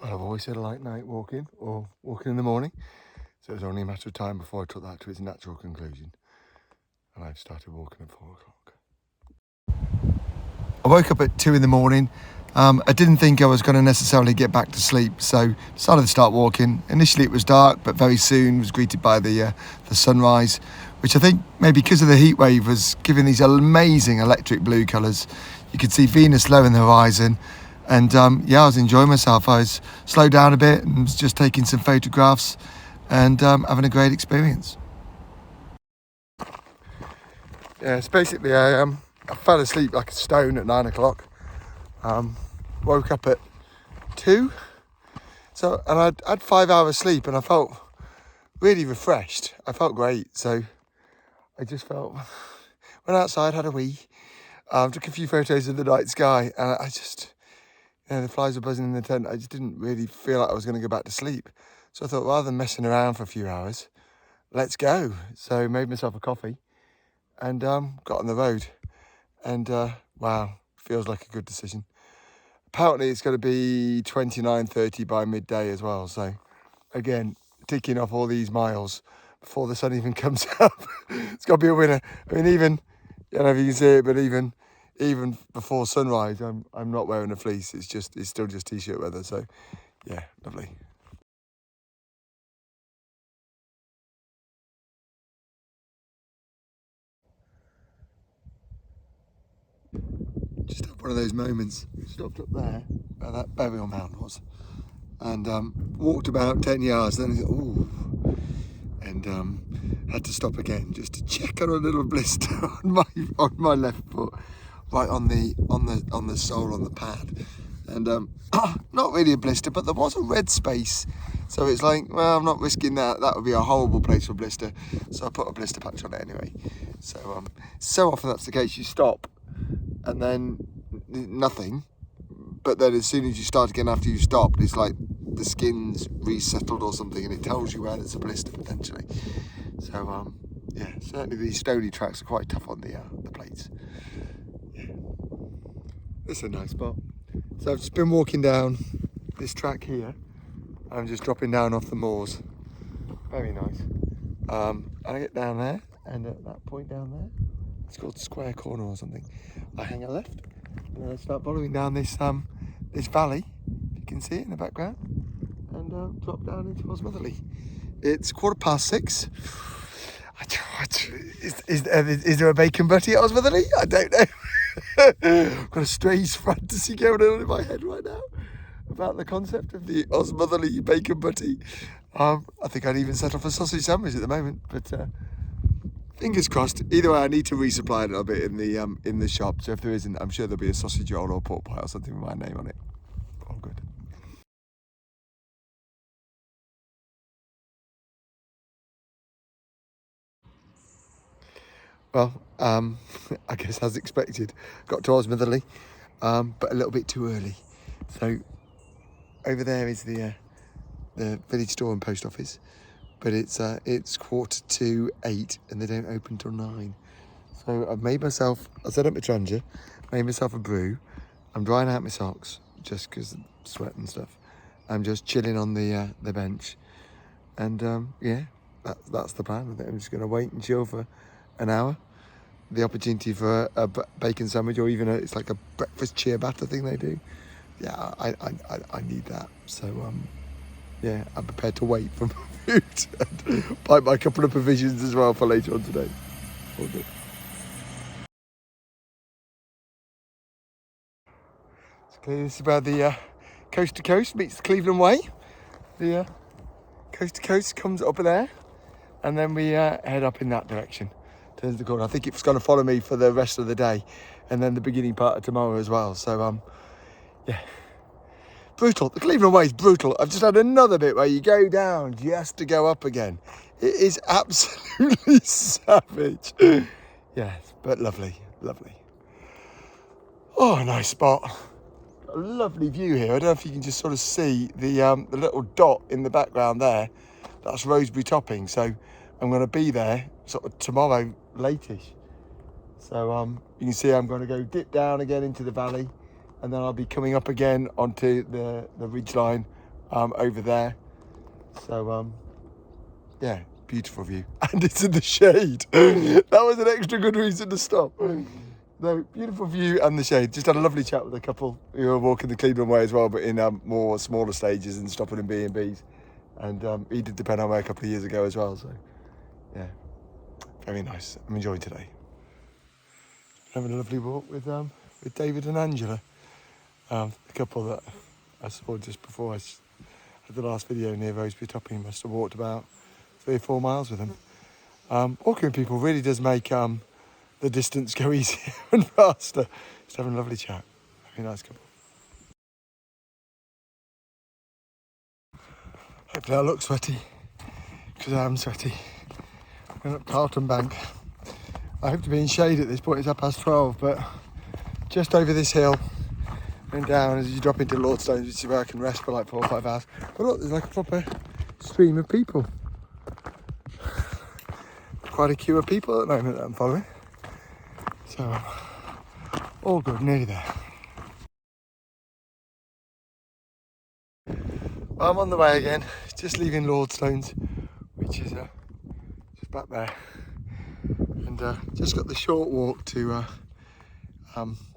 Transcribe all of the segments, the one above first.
Well, I've always said I like night walking or walking in the morning, so it was only a matter of time before I took that to its natural conclusion, and I've started walking at 4 o'clock. I woke up at 2 in the morning. I didn't think I was going to necessarily get back to sleep, so decided to start walking. Initially it was dark, but very soon was greeted by the sunrise, which I think maybe because of the heat wave was giving these amazing electric blue colours. You could see Venus low in the horizon, and I was enjoying myself. I was slowed down a bit and was just taking some photographs and having a great experience. Yeah, it's basically I fell asleep like a stone at 9 o'clock. Woke up at 2. And I'd had 5 hours sleep and I felt really refreshed. I felt great. So I just went outside, had a wee, took a few photos of the night sky, and I just, the flies were buzzing in the tent. I just didn't really feel like I was going to go back to sleep. So I thought, rather than messing around for a few hours, let's go. So made myself a coffee and got on the road. And wow, feels like a good decision. Apparently it's going to be 29:30 by midday as well. So again, ticking off all these miles before the sun even comes up. It's got to be a winner. I mean, even, I don't know if you can see it, but even before sunrise, I'm not wearing a fleece. It's still just t-shirt weather. So yeah, lovely. Just had one of those moments. Stopped up there where that burial mound was, and walked about 10 yards. Then ooh, and had to stop again just to check on a little blister on my left foot, right on the sole on the pad, and not really a blister, but there was a red space. So it's like, well, I'm not risking that. That would be a horrible place for a blister. So I put a blister patch on it anyway. So often that's the case. You stop and then nothing, but then as soon as you start again after you stopped, it's like the skin's resettled or something, and it tells you where there's a blister potentially. So certainly these stony tracks are quite tough on the plates. Yeah, it's a nice spot. So I've just been walking down this track here. I'm just dropping down off the moors. Very nice. And I get down there, and at that point down there, it's called Square Corner or something, I hang a left, and then I start following down this this valley, you can see it in the background, and drop down into Osmotherley. It's 6:15. Is there a bacon butty at Osmotherley? I don't know. I've got a strange fantasy going on in my head right now about the concept of the Osmotherley bacon butty. I think I'd even settle for sausage sandwich at the moment, but fingers crossed. Either way, I need to resupply a little bit in the shop. So if there isn't, I'm sure there'll be a sausage roll or pork pie or something with my name on it. All good. Well, I guess as expected, got to Osmotherley, but a little bit too early. So over there is the village store and post office, but it's 7:45 and they don't open till 9. So I've made myself, I set up my Trangia, made myself a brew. I'm drying out my socks just because of sweat and stuff. I'm just chilling on the bench, and that's the plan. I think I'm just going to wait and chill for an hour. The opportunity for a bacon sandwich, or even it's like a breakfast cheer batter thing they do. Yeah, I need that. So I'm prepared to wait for my food and buy my couple of provisions as well for later on today. All good. So clearly this is where the coast to coast meets the Cleveland Way. The coast to coast comes up there, and then we head up in that direction. Turns the corner. I think it's going to follow me for the rest of the day, and then the beginning part of tomorrow as well. So brutal. The Cleveland Way is brutal. I've just had another bit where you go down just to go up again. It is absolutely savage. Yes, but lovely. Oh, nice spot. A lovely view here. I don't know if you can just sort of see the little dot in the background there. That's Roseberry Topping. So I'm going to be there sort of tomorrow latish. So you can see I'm going to go dip down again into the valley, and then I'll be coming up again onto the ridge line over there. So yeah, beautiful view, and it's in the shade. That was an extra good reason to stop. No, beautiful view and the shade. Just had a lovely chat with a couple who were walking the Cleveland way as well, but in more smaller stages and stopping in B&Bs. And he did the Penn way a couple of years ago as well. So yeah, very nice. I'm enjoying today. Having a lovely walk with David and Angela, the couple that I saw just before I had the last video near Roseby Topping. Must have walked about 3 or 4 miles with them. Walking with people really does make the distance go easier and faster. Just having a lovely chat. Very nice couple. Hopefully I look sweaty, because I am sweaty. I'm going up Carlton Bank. I hope to be in shade at this point. It's 12:30, but just over this hill and down as you drop into Lordstones, which is where I can rest for like 4 or 5 hours. But look, there's like a proper stream of people. Quite a queue of people at the moment that I'm following. So, all good, nearly there. I'm on the way again, just leaving Lordstones, which is just back there. And just got the short walk to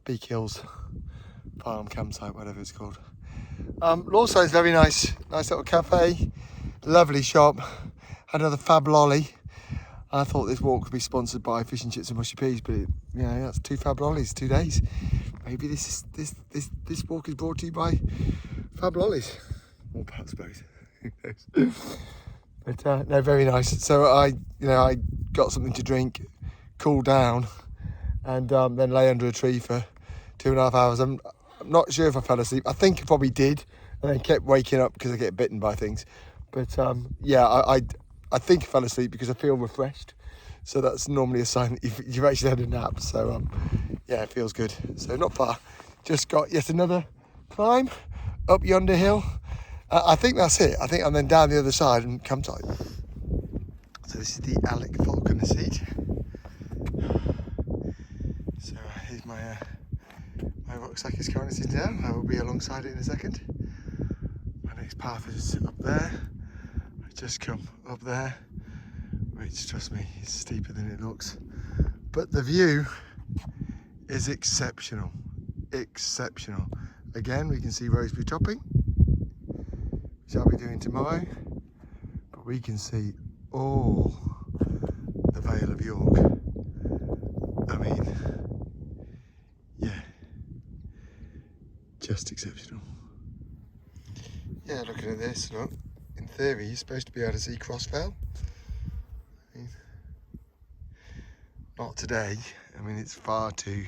Beek Hills Farm Campsite, whatever it's called. Lordstone's very nice little cafe, lovely shop. Had another fab lolly. I thought this walk would be sponsored by Fish and Chips and Mushy Peas, but that's 2 fab lollies, 2 days. Maybe this walk is brought to you by fab lollies, or perhaps both. Who knows? But no, very nice. So I got something to drink, cool down, and then lay under a tree for 2.5 hours. I'm not sure if I fell asleep. I think I probably did, and then kept waking up because I get bitten by things. But yeah, I think I fell asleep because I feel refreshed. So that's normally a sign that you've actually had a nap. So yeah, it feels good. So not far. Just got yet another climb up yonder hill. I think that's it. I think I'm then down the other side and campsite. So this is the Alec Falconer seat. So here's my rucksack is currently sitting down. I will be alongside it in a second. My next path is up there. I just come up there, which, trust me, is steeper than it looks. But the view is exceptional. Exceptional. Again, we can see Roseby Topping, which I'll be doing tomorrow. But we can see all the Vale of York. I mean, yeah, just exceptional. Yeah, looking at this, look, in theory, you're supposed to be able to see Crossfell. I mean, not today. I mean, it's far too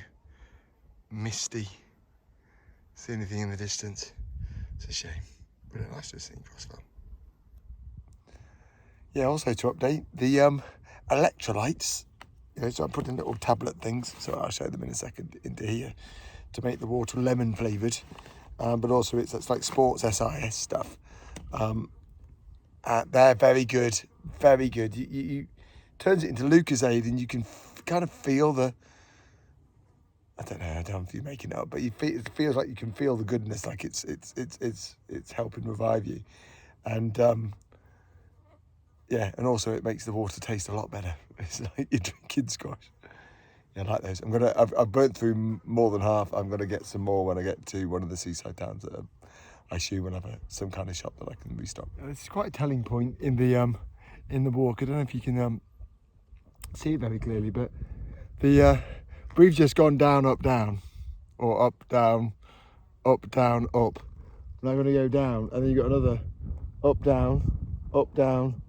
misty. See anything in the distance? It's a shame. But nice to have seen Crossfell. Yeah, also to update the electrolytes. So I'm putting little tablet things, so I'll show them in a second, into here to make the water lemon flavoured. But also it's like sports SIS stuff. They're very good, very good. You turns it into Lucozade, and you can kind of feel the. I don't know if you're making it up, but it feels like you can feel the goodness, like it's helping revive you, and yeah, and also it makes the water taste a lot better. It's like you're drinking squash. Yeah, I like those. I've burnt through more than half. I'm gonna get some more when I get to one of the seaside towns that I assume will have some kind of shop that I can restock. It's quite a telling point in the walk. I don't know if you can see it very clearly, but we've just gone down, up, down, or up, down, up, down, up. And I'm gonna go down, and then you've got another up, down, up, down,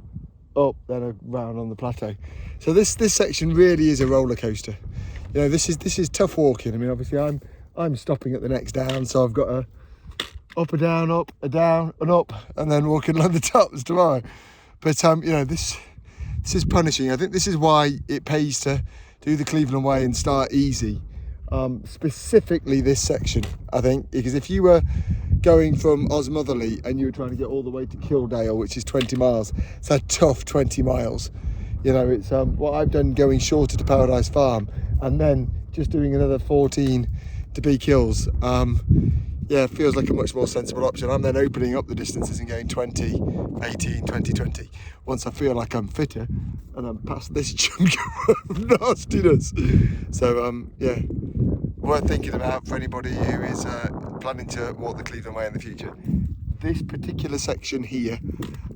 up, then around on the plateau. So this section really is a roller coaster. You know, this is tough walking. I mean, obviously I'm stopping at the next down, so I've got a up, a down, and up, and then walking along the tops tomorrow. But you know, this is punishing. I think this is why it pays to do the Cleveland Way and start easy. Specifically this section, I think, because if you were going from Osmotherley and you were trying to get all the way to Kildale, which is 20 miles, it's a tough 20 miles. You know, it's what I've done going shorter to Paradise Farm and then just doing another 14 to Beek Hills. Yeah, yeah, feels like a much more sensible option. I'm then opening up the distances and going 20, 18, 20, 20. Once I feel like I'm fitter and I'm past this chunk of nastiness. So, yeah, worth thinking about for anybody who is planning to walk the Cleveland Way in the future. This particular section here,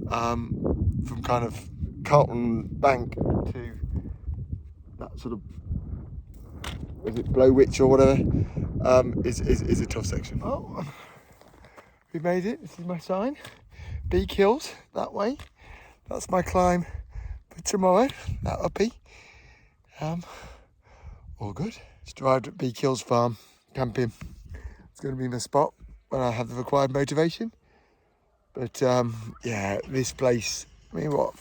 from kind of Carlton Bank to that sort of, is it Blowwich or whatever, is a tough section. Oh, we made it. This is my sign. Beek Hills, that way. That's my climb for tomorrow, that uppy. All good. Just arrived at Beek Hills Farm, camping. It's going to be my spot when I have the required motivation. But yeah, this place, I mean, what,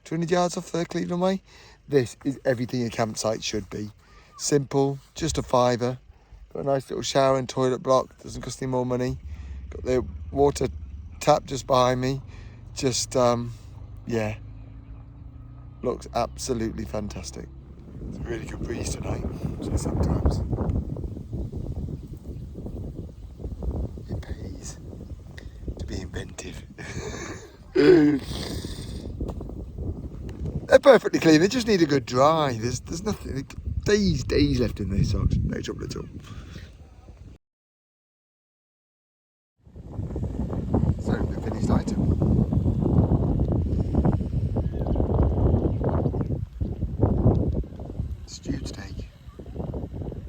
200 yards off the Cleveland Way? This is everything a campsite should be. Simple, just a £5. Got a nice little shower and toilet block, doesn't cost any more money. Got the water tap just behind me. Just, yeah, looks absolutely fantastic. It's a really good breeze tonight, so sometimes it pays to be inventive. They're perfectly clean, they just need a good dry. There's nothing, days left in these socks, no trouble at all. So, the finished item. Stewed steak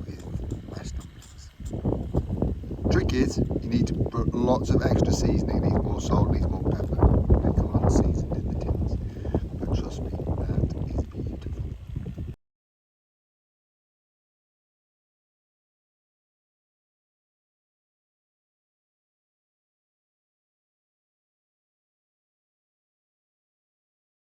with mashed dumplings. Trick is, you need to put lots of extra seasoning. It needs more salt, needs more pepper.